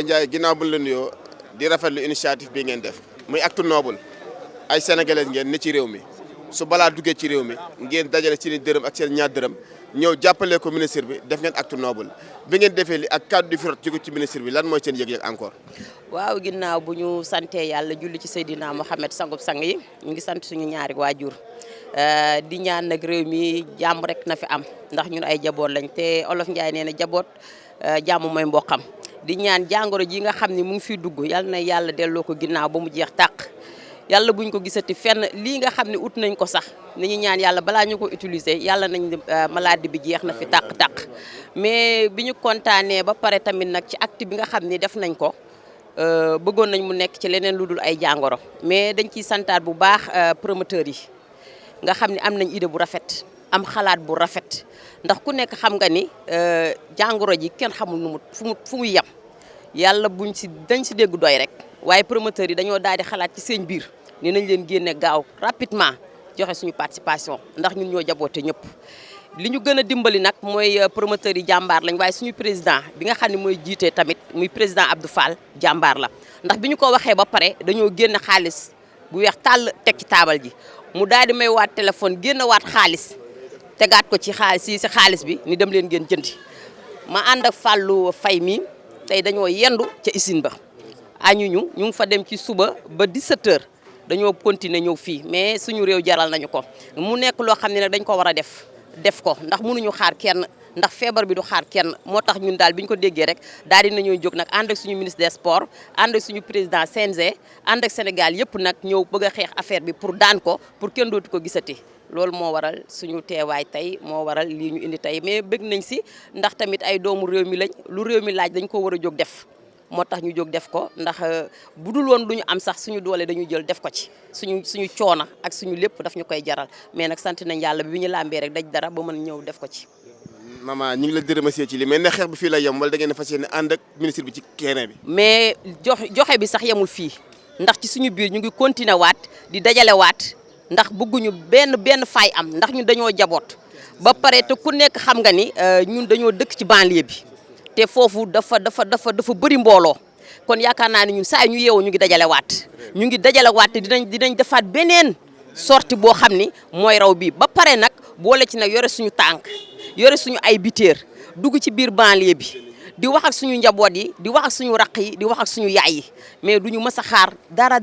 Baye Ndiaye ginnaaw bu ñu la nuyoo di rafetlu initiative bi ngeen def muy acte noble ay sénégalais ngeen ne ci réew mi su balaa duggee ci réew mi ngeen dajale seen i dërëm ak seen ñaar dërëm ñëw jàppale ko ministre bi def ngeen acte noble bi ngeen defee li ak kàddu di fi rot jóge ci ministre bi lan mooy seen yëg-yëg encore. waaw ginnaaw bu ñu santee yàlla julli ci Seydina Mohamed sangub sang yi ñu ngi sant suñu ñaari waajur di ñaan nag réew mi jàmm rek na fi am ndax ñun ay jaboot lañ te olof Njaay nee na jaboot jàmm mooy mboqam di ñaan jàngoro ji nga xam ne mu ngi fiy dugg yal na yàlla delloo ko ginnaaw ba mu jeex tàq yàlla buñ ko gisati fenn lii nga xam ne ut nañ ko sax nañu ñaan yàlla balaa ñu ko utiliser yàlla nañ maladie bi jeex na fi tàq-tàq mais bi ñu kontaanee ba pare tamit nag ci acte bi nga xam ne def nañ ko bëggoon nañ mu nekk ci leneen lu dul ay jàngoro mais dañ ciy santaat bu baax promoteurs yi nga xam ne am nañ idée bu rafet am xalaat bu rafet ndax ku nekk xam nga ni jàngoro ji kenn xamul nu mu fu mu yem yàlla dañ si dégg doy rek waaye promoteurs yi dañoo daal di xalaat ci seen biir ni nañ leen génne gaaw rapidement joxe suñu participation ndax ñun ñoo jaboote ñëpp li ñu gën a dimbali nag mooy promoteurs yi jàmbaar lañ waaye suñu président bi nga xam ne mooy jiite tamit muy président Abdou Fall jàmbaar la ndax bi ñu ko waxee ba pare dañoo génne xaalis bu weex tàll teg ci taabal ji mu daal di may waat téléphone génn waat xaalis tegaat ko ci xaalis bi ni dem leen ngeen jëndi ma ànd ak Fallou Faye mi tey dañoo yendu ca usine ba ñu ngi fa dem ci suba ba 17h dañoo continuer ñëw fii mais suñu réew jaral nañu ko mu nekk loo xam ne nag dañ ko war a def ko ndax mënuñu xaar kenn ndax feebar bi du xaar kenn moo tax ñun daal bi ñu ko déggee rek daal di nañoo jóg nag ànd ak suñu ministre des sports ànd ak suñu président CNG ànd ak Sénégal yëpp nag ñëw bëgg a xeex affaire bi pour daan ko pour kenn dootu ko gisati loolu moo waral suñu teewaay tey moo waral lii ñu indi tey mais bëgg nañ si ndax tamit ay doomu réew mi lañ lu réew mi laaj dañ ko war a jóg def moo tax ñu jóg def ko ndax bu dul woon lu ñu am sax suñu doole dañu jël def ko ci suñu coono ak suñu lépp daf ñu koy jaral mais nag sant nañ yàlla bi ñu làmbee rek daj dara ba mën ñëw def ko ci. maman ñu ngi la di remercier ci li mais ne xeex bi fii la yem wala da ngeen a fas yéene ànd ak ministre bi ci terrain bi. mais joxe bi sax yemul fii ndax ci suñu biir ñu ngi continuer waat di dajale waat ndax bëgguñu benn faay am ndax ñun dañoo jaboot ba pare te ku nekk xam nga ni ñun dañoo dëkk ci banlieue bi. te foofu dafa bëri mbooloo kon yaakaar naa ne ñun saa ñu yeewoo ñu ngi dajale waat te dinañ defaat beneen sortie boo xam ni mooy raw bi ba pare nag boole ci nag yore suñu tànk yore suñu ay bitéer dugg ci biir banlieue bi di wax ak suñu njaboot yi di wax ak suñu raq yi di wax ak suñu yaay yi mais duñu mës a xaar dara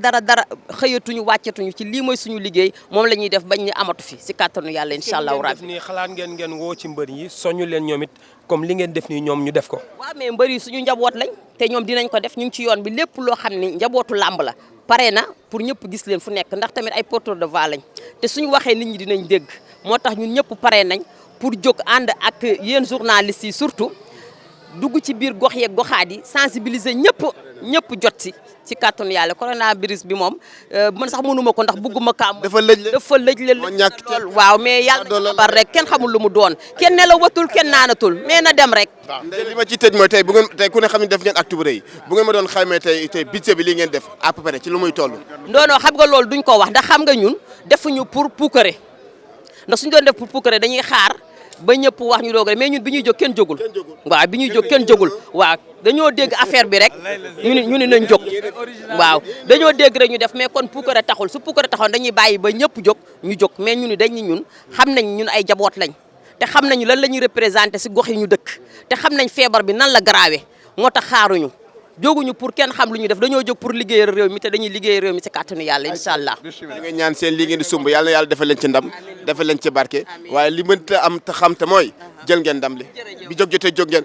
xëyatuñu wàccatuñu ci lii mooy suñu liggéey moom la ñuy def bañ ñu amatu fi si kàttanu yàlla incha allahu rabbi. nii xalaat ngeen woo ci mbër yi soñu leen ñoom it comme li ngeen def nii ñoom ñu def ko. waaw mais mbër yi suñu njaboot lañ te ñoom dinañ ko def ñu ngi ci yoon bi lépp loo xam ni njabootu làmb la pare na pour ñëpp gis leen fu nekk ndax tamit ay porteur de voix lañ te suñu waxee nit ñi dinañ dégg moo tax ñun ñëpp pare nañ pour jóg ànd ak yéen journalistes yi surtout dugg ci biir gox yeeg goxaat yi sensibiliser ñëpp jot ci kàttanu yàlla coronavirus bi moom man sax mënuma ko ndax bëgguma kaam. dafa lëj lool waaw mais yàlla bar rek kenn xamul lu mu doon kenn ne la watul kenn naanatul mais na dem rek. li ma ci tëj mooy tey ku ne xam ne def ngeen acte bu rëy bu ngeen ma doon xaymee tey budget bi li ngeen def à peu près ci lu muy toll. non xam nga loolu duñ ko wax ndax xam nga ñun defuñu pour puukare ndax suñu doon def pour puukare dañuy xaar. ba ñëpp wax ñu doog mais ñun bi ñuy jóg kenn jógul waaw bi ñuy jóg kenn jógul waaw dañoo dégg affaire bi rek ñu ne nañ jóg waaw dañoo dégg rek ñu def mais kon puukare taxul su puukare taxoon dañuy bàyyi ba ñëpp jóg ñu jóg mais ñu ni ñun xam nañ ñun ay jaboot lañ te xam nañu lan la ñuy représenté si gox yi ñu dëkk te xam nañ feebar bi nan la grave moo tax xaaruñu jóguñu pour kenn xam lu ñu def dañoo jóg pour liggéeyal réew mi te dañuy liggéeyal réew mi si kàttanu yàlla incha allah. nga ñaan seen lii ngeen di sumb yàlla na yàlla defal leen ci ndam defal leen ci barke waaye li mënta am te xam te mooy jël ngeen ndam li bi jóg jotee jóg ngeen.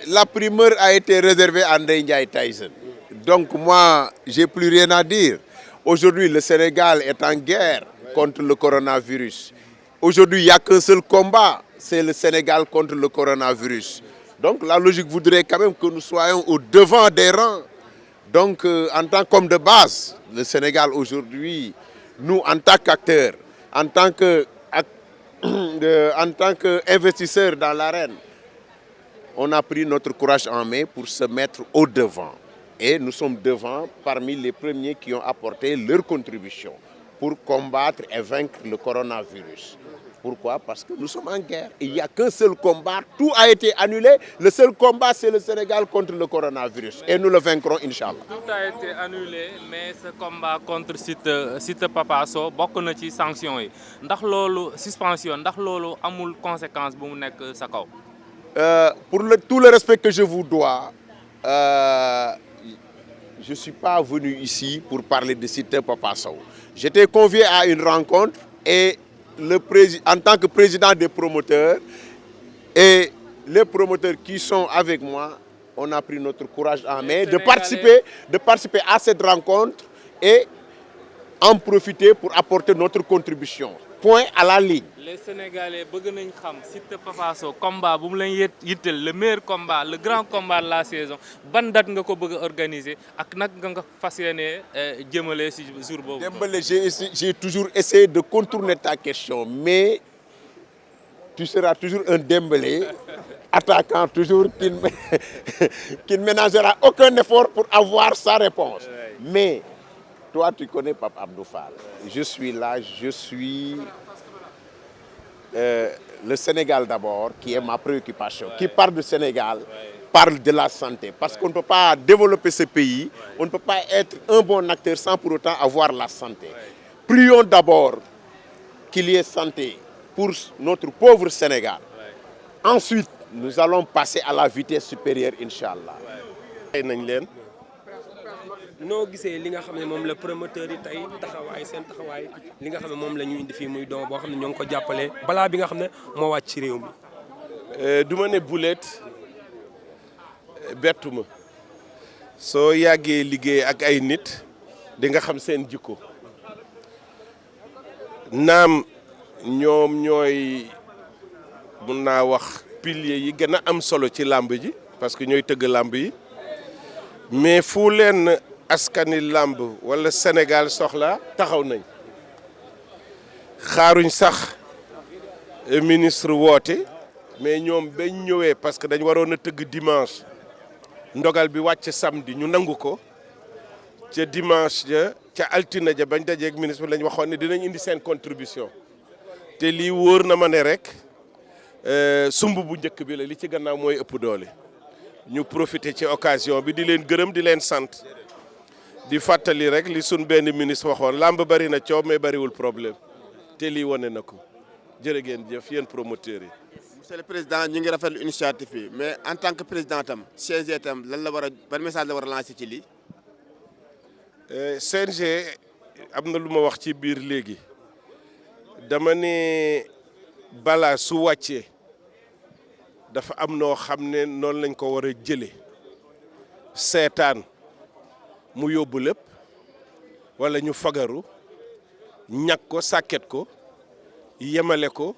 La primeur a été réservée à Ndeye Ndiaye Tyson. Donc moi, j'ai plus rien à dire. Aujourd'hui, le Sénégal est en guerre contre le coronavirus. Aujourd'hui, il n'y a qu'un seul combat, c'est le Sénégal contre le coronavirus. Donc la logique voudrait quand même que nous soyons au devant des rangs. Donc en tant qu'homme de base, le Sénégal aujourd'hui, nous en tant qu'acteurs, en tant qu'investisseurs dans l'arène, on a pris notre courage en main pour se mettre au devant. Et nous sommes devant parmi les premiers qui ont apporté leur contribution. pour combattre et vaincre le coronavirus. Pourquoi? Parce que nous sommes en guerre. Il n'y a qu'un seul combat. Tout a été annulé. Le seul combat, c'est le Sénégal contre le coronavirus. Et nous le vaincrons, Inch'Allah. Tout a été annulé, mais ce combat contre Siteu Papa Sow bokk na ci sanction yi ndax loolu suspension ndax loolu amul conséquence bu mu nekk sa kaw. Pour tout le respect que je vous dois, je ne suis pas venu ici pour parler de Siteu Papa Sow. J'étais convié à une rencontre et en tant que président des promoteurs et les promoteurs qui sont avec moi, on a pris notre courage en main de participer à cette rencontre et en profiter pour apporter notre contribution. Point à la ligne. Les Sénégalais bëgg nañ xam Siteu Papa Sow combat bu mu leen yitteel le meilleur combat le grand combat de la saison ban date nga ko bëgg a organiser ak nag nga fas yéene jëmale si jour boobu. Dembélé, j'ai toujours essayé de contourner ta question, mais tu seras toujours un Dembélé, attaquant toujours qui ne ménagera aucun effort pour avoir sa réponse. Mais toi, tu connais Pape Abdou Fall. Je suis là, je suis le Sénégal d'abord, qui est ma préoccupation. Qui parle du Sénégal, parle de la santé. Parce qu'on ne peut pas développer ce pays, on ne peut pas être un bon acteur sans pour autant avoir la santé. Prions d'abord qu'il y ait santé pour notre pauvre Sénégal. Ensuite, nous allons passer à la vitesse supérieure, Inch'Allah. noo gisee li nga xam ne moom la promoteur yi tey taxawaay seen taxawaay li nga xam ne moom la ñu indi fii muy doom boo xam ne ñoo ngi ko jàppale balaa bi nga xam ne moo wàcc ci réew mi. du ma ne bulet bettu ma soo yàggee liggéey ak ay nit di nga xam seen jikko naam ñoom ñooy mun naa wax piliers yi gën a am solo ci làmb ji parce que ñooy tëgg làmb yi mais fu leen askani làmb wala Sénégal soxla taxaw nañ xaaruñ sax ministre woote mais ñoom bañ ñëwee parce que dañ waroon a tëgg dimanche ndogal bi wàcc samedi ñu nangu ko ca dimanche ja ca altine ja bañ dajeeg ministre bi lañ waxoon ne dinañ indi seen contribution te lii wóor na ma ne rek sumb bu njëkk bi la li ci gannaaw mooy ëpp doole ñu profiter ci occasion bi di leen gërëm di leen sant di fàttali rek li sun benn ministre waxoon làmb bari na coow mais bariwul problème te lii wane na ko jërë ngeen jëf yéen promoteurs yi. Monsieur le président ñu ngi rafetlu initiative bi mais en tant que président tam CNG tam lan la war a ban message la war a lancer ci lii. CNG am na lu ma wax ci biir léegi dama ne balaa su wàccee dafa am noo xam ne noonu lañ ko war a jëlee seetaan mu yóbbu lépp wala ñu fagaru ñàkk ko sàkket ko yemale ko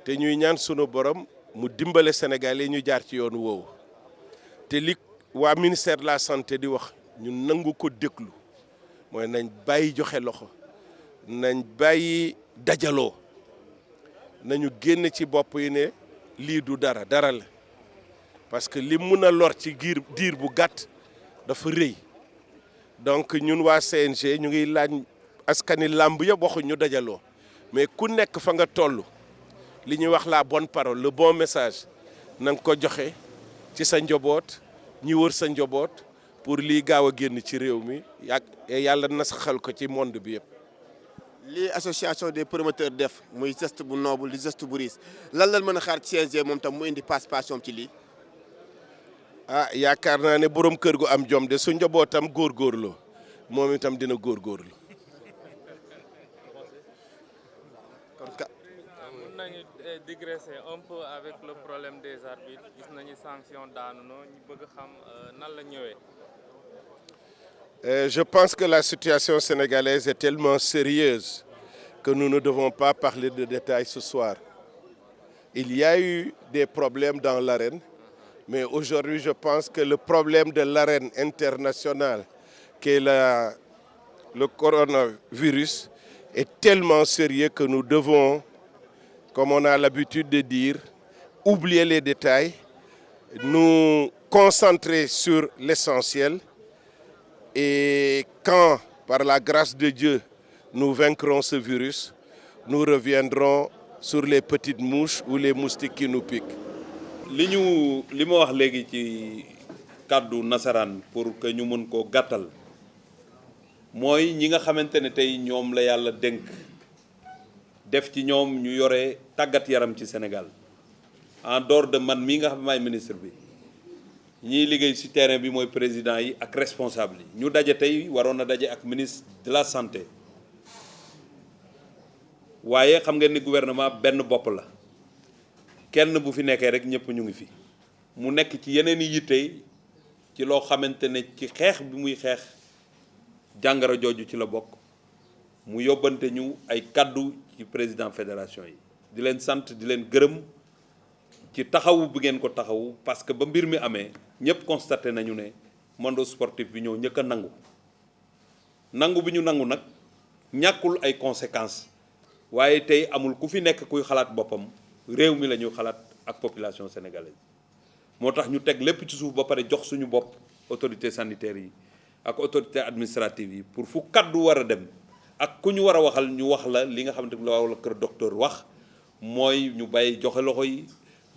te ñuy ñaan sunu borom mu dimbale Sénégal yi ñu jaar ci yoonu woowu te li waa ministère de la santé di wax ñu nangu ko déglu mooy nañ bàyyi joxe loxo nañ bàyyi dajaloo nañu génn ci bopp yi ne lii du dara la parce que li mun a lor ci diir bu gàtt dafa rëy donc ñun waa CNG ñu ngi laaj askani làmb yëpp waxuñ ñu dajaloo mais ku nekk fa nga toll li ñuy wax la bonne parole le bon message na nga ko joxe ci sa njaboot ñi wër sa njaboot pour lii gaaw a génn ci réew mi yàlla nasaxal ko ci monde bi yëpp. lii association des promoteurs def muy geste bu noble di geste bu riis lan mën a xaar ci CNG moom tam mu indi participation ci lii. ah yaakaar naa ne borom kër gu am jom de su njabootam góorgóorlu moom itam dina góorgóorlu. mën nañu digresser un peu avec le problème des arbitres gis nañu sanction daanu no ñu bëgg xam nan la ñëwee. Je pense que la situation sénégalaise est tellement sérieuse que nous ne devons pas parler de détails ce soir. Il y a eu des problèmes dans l'arène, mais aujourd'hui je pense que le problème de l'arène internationale, qui est le coronavirus, est tellement sérieux que nous devons, comme on a l'habitude de dire, oublier les détails, nous concentrer sur l'essentiel. Et quand, par la grâce de Dieu, nous vaincrons ce virus, nous reviendrons sur les petites mouches ou les moustiques qui nous piquent. li ma wax léegi ci kàddu nasaraan pour que ñu mën koo gàttal mooy ñi nga xamante ne tey ñoom la yàlla dénk def ci ñoom ñu yore tàggat yaram ci Sénégal en dehors de man mii nga xam ne maay ministre bi ñiy liggéey ci terrain bi mooy président yi ak responsable yi ñu daje tey waroon a daje ak ministre de la santé waaye xam ngeen ni gouvernement benn bopp la kenn bu fi nekkee rek ñëpp ñu ngi fi mu nekk ci yeneen i yitte ci loo xamante ne ci xeex bi muy xeex jàngoro jooju ci la bokk mu yóbbante ñu ay kaddu ci président fédération yi di leen sant di leen gërëm ci taxawu bi ngeen ko taxawu parce que ba mbir mi amee ñëpp constaté nañu ne monde sportif bi ñëw njëkk a nangu bi ñu nangu nag ñàkkul ay conséquences waaye tey amul ku fi nekk kuy xalaat boppam réew mi la ñu xalaat ak population sénégalaise moo tax ñu teg lépp ci suuf ba pare jox suñu bopp autorité sanitaire yi ak autorité administrative yi pour fu kaddu war a dem ak ku ñu war a waxal ñu wax la li nga xamante ne la wala kër docteur wax mooy ñu bàyyi joxe loxo yi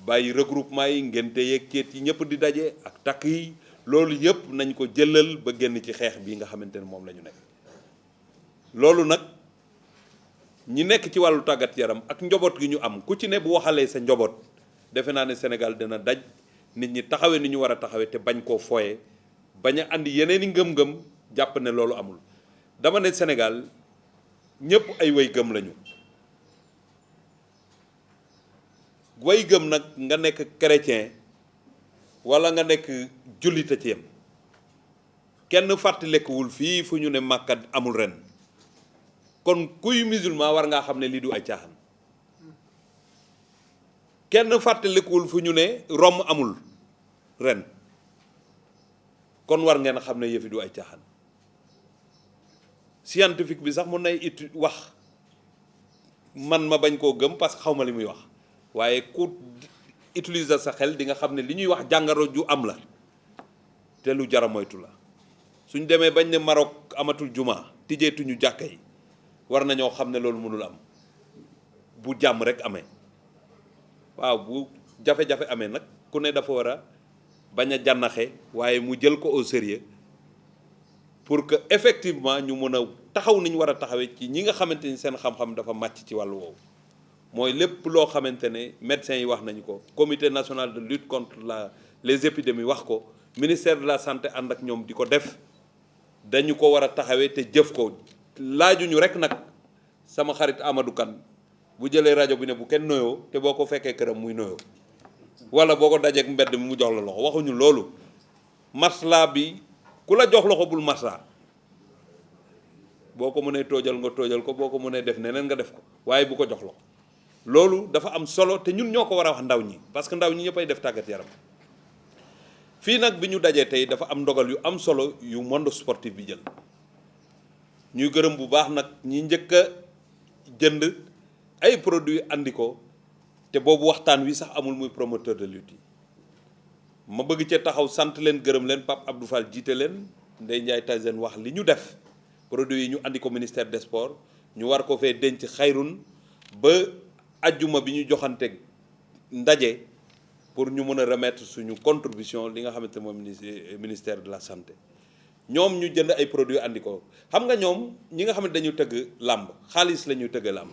bàyyi regroupement yi ngénte yeeg ceet yi ñëpp di daje ak takk yi loolu yëpp nañ ko jëlal ba génn ci xeex bi nga xamante ne moom la ñu nekk loolu nag ñi nekk ci wàllu tàggat yaram ak njaboot gi ñu am ku ci ne bu waxalee sa njaboot defe naa ne Sénégal dina daj nit ñi taxawee ni ñu war a taxawee te bañ koo fooye bañ a andi yeneen i ngëm-ngëm jàpp ne loolu amul dama ne Sénégal ñëpp ay way gëm lañu way gëm nag nga nekk chrétien wala nga nekk jullite ci yem kenn fàttalekuwul fii fu ñu ne Màkka amul ren kon kuy musulman war ngaa xam ne lii du ay caaxaan kenn fàttalikuwul fu ñu ne Rome amul ren kon war ngeen xam ne yëfi du ay caaxaan scientifique bi sax mun nay wax man ma bañ koo gëm parce que xaw ma li muy wax waaye ku utiliser sa xel di nga xam ne li ñuy wax jàngoro ju am la te lu jara moytu la suñ demee bañ ne Maroc amatul juma tijjeetuñu jàkka yi war nañoo xam ne loolu mënul am bu jàmm rek amee waaw bu jafe-jafe amee nag ku ne dafa war a bañ a jànnaxe waaye mu jël ko au sérieux pour que effectivement ñu mën a taxaw ni ñu war a taxawee ci ñi nga xamante ni seen xam-xam dafa màcc ci wàllu woowu mooy lépp loo xamante ne médecins yi wax nañu ko comité national de lutte contre les épidémies wax ko ministère de la santé ànd ak ñoom di ko def dañu ko war a taxawee te jëf ko laajuñu rek nag sama xarit Amadou Kane bu jëlee rajo bi ne bu kenn noyoo te boo ko fekkee këram muy noyoo wala boo ko dajeek mbedd mi mu jox la loxo waxuñu loolu masla bi ku la jox loxo bul masla boo ko mënee toojal nga toojal ko boo ko mënee def neneen nga def ko waaye bu ko jox loxo loolu dafa am solo te ñun ñoo ko war a wax ndaw ñi parce que ndaw ñi ñëppay def tàggat yaram fii nag bi ñu dajee tey dafa am ndogal yu am solo yu monde sportif bi jël ñuy gërëm bu baax nag ñi njëkk a jënd ay produits andi ko te boobu waxtaan wi sax amul muy promoteur de lutte yi ma bëgg cee taxaw sant leen gërëm leen Pape Abdou Fall jiite leen Ndeye Ndiaye Tyson wax li ñu def produits yi ñu andi ko ministère des sports ñu war ko fee denc xayrun ba ajjuma bi ñu joxante ndaje pour ñu mën a remettre suñu contribution li nga xamante moom ministère de la santé ñoom ñu jënd ay produits andi ko xam nga ñoom ñi nga xamante dañu tëgg làmb xaalis la ñuy tëgg làmb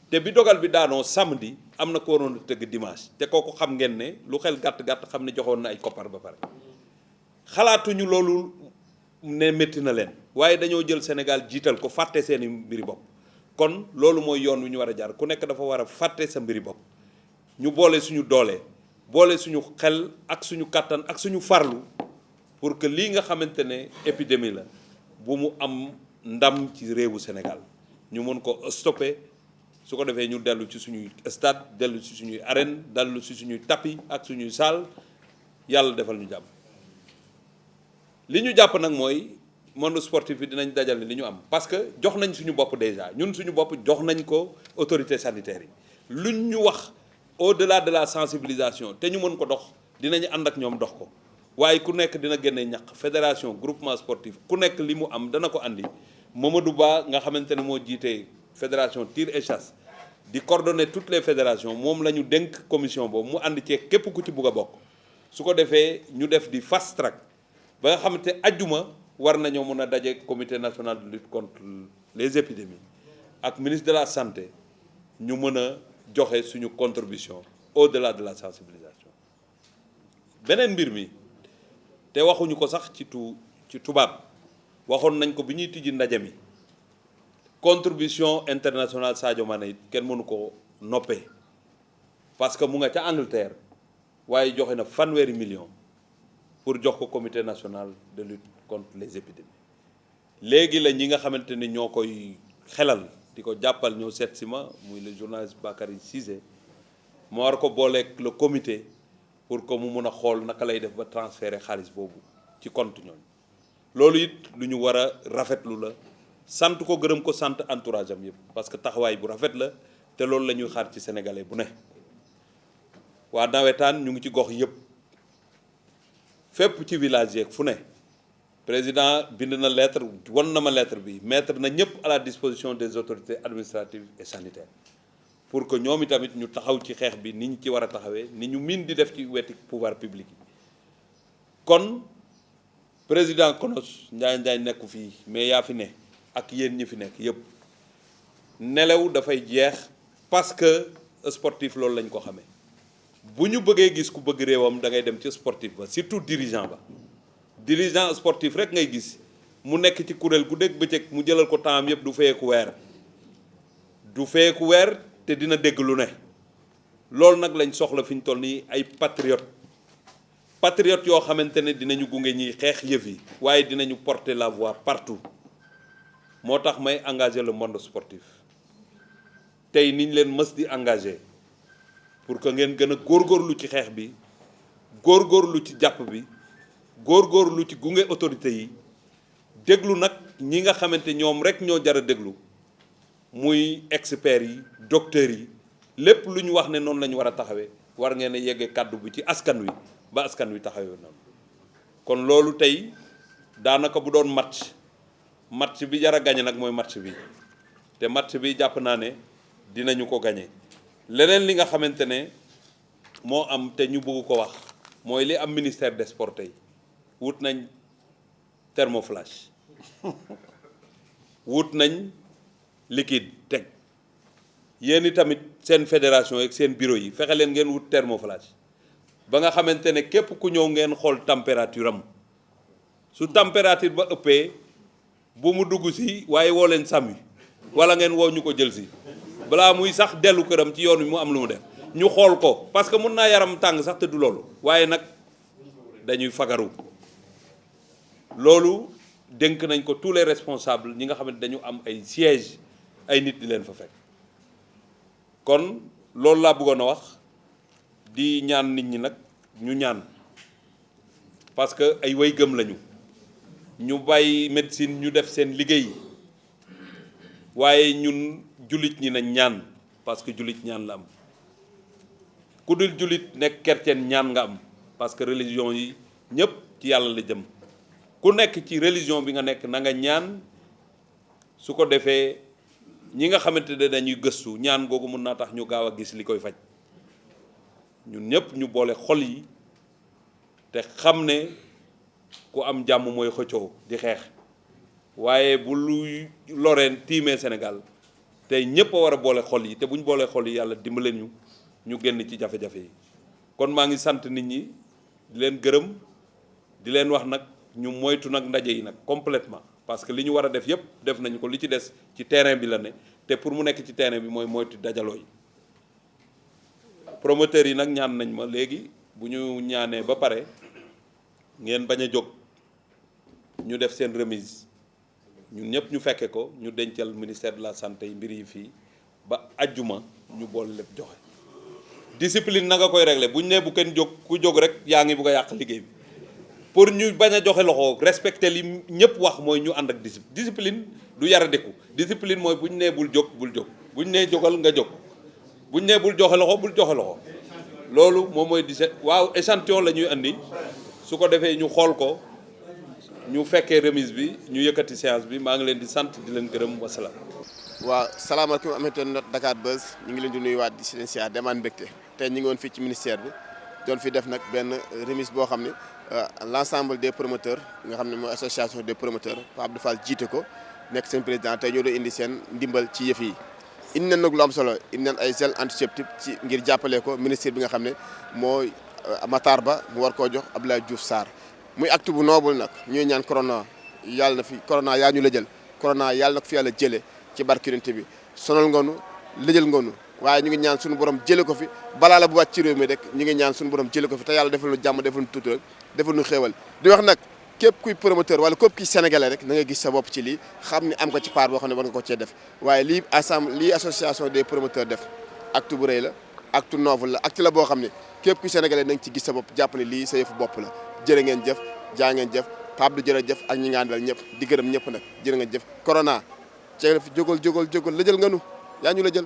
te bi dogal bi daanoo samedi am na ko waroon a tëgg dimanche te kooku xam ngeen ne lu xel gàtt-gàtt xam ne joxoon na ay koppar ba pare xalaatuñu loolu ne métti na leen waaye dañoo jël Sénégal jiital ko fàtte seeni mbiri bopp kon loolu mooy yoon wi ñu war a jaar ku nekk dafa war a fàtte sa mbiri bopp ñu boole suñu doole boole suñu xel ak suñu kàttan ak suñu farlu pour que lii nga xamante ne épidémie la bu mu am ndam ci réewu Sénégal ñu mën ko stopper su ko defee ñu dellu ci suñuy stade dellu ci suñuy arène dellu ci suñuy tapis ak suñuy salle yàlla defal ñu jàmm li ñu jàpp nag mooy monde sportif bi dinañ dajale li ñu am parce que jox nañ suñu bopp déjà ñun suñu bopp jox nañ ko autorité sanitaire yi luñ ñu wax au-delà de la sensibilisation te ñu mën ko dox dinañu ànd ak ñoom dox ko waaye ku nekk dina génne ñaq fédération groupement sportif ku nekk li mu am dana ko andi Mamadou Ba nga xamante ne moo jiite fédération tir et chasse di coordonner toutes les fédérations moom la ñu dénk commission boobu mu ànd cee képp ku ci bugg a bokk su ko defee ñu def di fast track ba nga xamante ajjuma war nañoo mën a daje comité national de lutte contre les épidémies ak ministre de la santé ñu mën a joxe suñu contribution au-delà de la sensibilisation. beneen mbir mi te waxuñu ko sax ci tubaab waxoon nañ ko bi ñuy tijji ndaje mi contribution internationale Sadio Mané it kenn mënu ko noppee parce que mu nga ca Angleterre waaye joxe na 100 millions pour jox ko comité national de lutte contre les épidémies. léegi la ñi nga xamante ni ñoo koy xelal di ko jàppal ñoo seet si ma muy le journaliste Bakary Cissé moo war ko booleeg le comité pour que mu mun a xool naka lay def ba transférer xaalis boobu ci compte ñooñu. loolu it lu ñu war a rafetlu la sant ko gërëm ko sant entourage am yëpp parce que taxawaay bu rafet la te loolu la ñuy xaar ci sénégalais bu ne. waa nawetaan ñu ngi ci gox yëpp fépp ci village yeeg fu ne président bind na lettre wan na ma lettre bi mettre na ñëpp à la disposition des autorités administratives et sanitaires pour que ñoom itamit ñu taxaw ci xeex bi ni ñu ci war a taxawee ni ñu miin di def ci weti pouvoir public yi. kon président Konos Ndiaye nekku fii mais yaa fi ne ak yéen ñi fi nekk yëpp nelaw dafay jeex parce que sportif loolu lañ ko xamee. bu ñu bëggee gis ku bëgg réewam da ngay dem ci sportif ba surtout dirigeant sportif rek ngay gis mu nekk ci kuréel gu dégg bëccëg mu jëlal ko temps yëpp du feyeeku weer te dina dégg lu ne loolu nag lañ soxla fi ñu toll nii ay patriote yoo xamante ne dinañu gunge ñiy xeex yëf yi waaye dinañu porter la voix partout moo tax may engager le monde sportif tey niñ leen mës di engager pour que ngeen gën a góorgóorlu ci xeex bi góorgóorlu ci jàpp bi góorgóorlu ci gunge autorité yi déglu nag ñi nga xamante ñoom rek ñoo jar a déglu muy experts yi docteurs yi lépp lu ñu wax ne noonu la ñu war a taxawee war ngeen a yeggee kàddu bi ci askan wi ba askan wi taxawee noonu. kon loolu tey daanaka bu doon match bi jar a gañe nag mooy match bi te match bi jàpp naa ne dinañu ko gañe. leneen li nga xamante ne moo am te ñu bëgg ko wax mooy li am ministère des sports tey wut nañ thermoflash wut nañ liquide teg yéen i tamit seen fédération ak seen bureau yi fexe leen ngeen wut thermoflash ba nga xamante ne képp ku ñëw ngeen xool température am su température ba ëppee bu mu dugg si waaye woo leen sàmmi wala ngeen woo ñu ko jël si balaa muy sax dellu këram ci yoon wi mu am lu mu def ñu xool ko parce que mun naa yaram tàng sax te du loolu waaye nag dañuy fagaru loolu dénk nañ ko tous les responsables ñi nga xamante dañu am ay siège ay nit di leen fa fekk kon loolu laa bëggoon a wax di ñaan nit ñi nag ñu ñaan parce que ay way gëm lañu ñu bàyyi médecine ñu def seen liggéey waaye ñun jullit ñi nañ ñaan parce que jullit ñaan la am ku dul jullit nekk chrétien ñaan nga am parce que religion yi ñëpp ci yàlla la jëm ku nekk ci religion bi nga nekk na nga ñaan su ko defee ñi nga xamante ne dañuy gëstu ñaan googu mun naa tax ñu gaaw a gis li koy faj ñun ñëpp ñu boole xol yi te xam ne ku am jàmm mooy xëccoo di xeex waaye bu luy loreen tiimee Sénégal tey ñëpp a war a boole xol yi te bu ñu boolee xol yi yàlla dimbale ñu génn ci jafe-jafe yi kon maa ngi sant nit ñi di leen gërëm di leen wax nag ñu moytu nag ndaje yi nag complètement parce que li ñu war a def yëpp def nañu ko li ci des ci terrain bi la ne te pour mu nekk ci terrain bi mooy moytu dajaloo yi promoteurs yi nag ñaan nañ ma léegi bu ñu ñaanee ba pare ngeen bañ a jóg ñu def seen remise ñun ñëpp ñu fekke ko ñu dencal ministère de la santé yi mbir yi fii ba ajjuma ñu boole lépp joxe discipline na nga koy régler bu ñu nee bu kenn jóg ku jóg rek yaa ngi bugg a yàq liggéey bi pour ñu bañ a joxe loxo respecter li ñëpp wax mooy ñu ànd ak discipline du yara deku discipline mooy bu ñu nee bul jóg bu ñu nee jógal nga jóg bu ñu nee bul joxe loxo loolu moom mooy waaw échantillon la ñuy andi su ko defee ñu xool ko ñu fekkee remise bi ñu yëkkati séance bi maa ngi leen di sant di leen gërëm wasalaam. waaw salaamaaleykum amee not Dakar Buzz ñu ngi leen di nuyuwaat di si leen siyaar demaan mbégte tey ñu ngi woon fii ci ministère bi doon fi def nag benn remise boo xam ne l'ensemble des promoteurs nga xam ne mooy association des promoteurs Pape Abdou Fall jiite ko nekk seen président tey ñoo doon indi seen ndimbal ci yëf yi. indi nañ nag lu am solo indi nañ ay gel antiseptique ci ngir jàppale ko ministre bi nga xam ne mooy Matar Ba mu war koo jox Abdoulaye Diouf Sarr muy acte bu noble nag ñuy ñaan corona yàlla na fi corona yaa ñu la jël corona yàlla na ko fi yàlla jëlee ci barkirinte bi sonal ngonu lëjël ngonu waaye ñu ngi ñaan suñu borom jëlee ko fi balaa la bu wàcc ci réew mi rek ñu ngi ñaan suñu borom jëlee ko fi te yàlla defal nu jàmm defal nu tuuti rek defal nu xéewal di wax nag képp kuy promoteur wala képp kuy sénégalais rek na nga gis sa bopp ci lii xam ni am ko ci part boo xam ne war nga ko cee def waaye lii association des promoteurs def acte bu rëy la acte noble la acte la boo xam ne képp kuy sénégalais na nga ci gis sa bopp jàpp ne lii sa yëfu bopp la jërë ngeen jëf jaa ngeen jëf Pape du jërëjëf ak ñi nga àndal ñëpp di gërëm ñëpp nag jërë ngeen jëf corona ceeg fi jógal lëjël nga nu yaa ñu la jël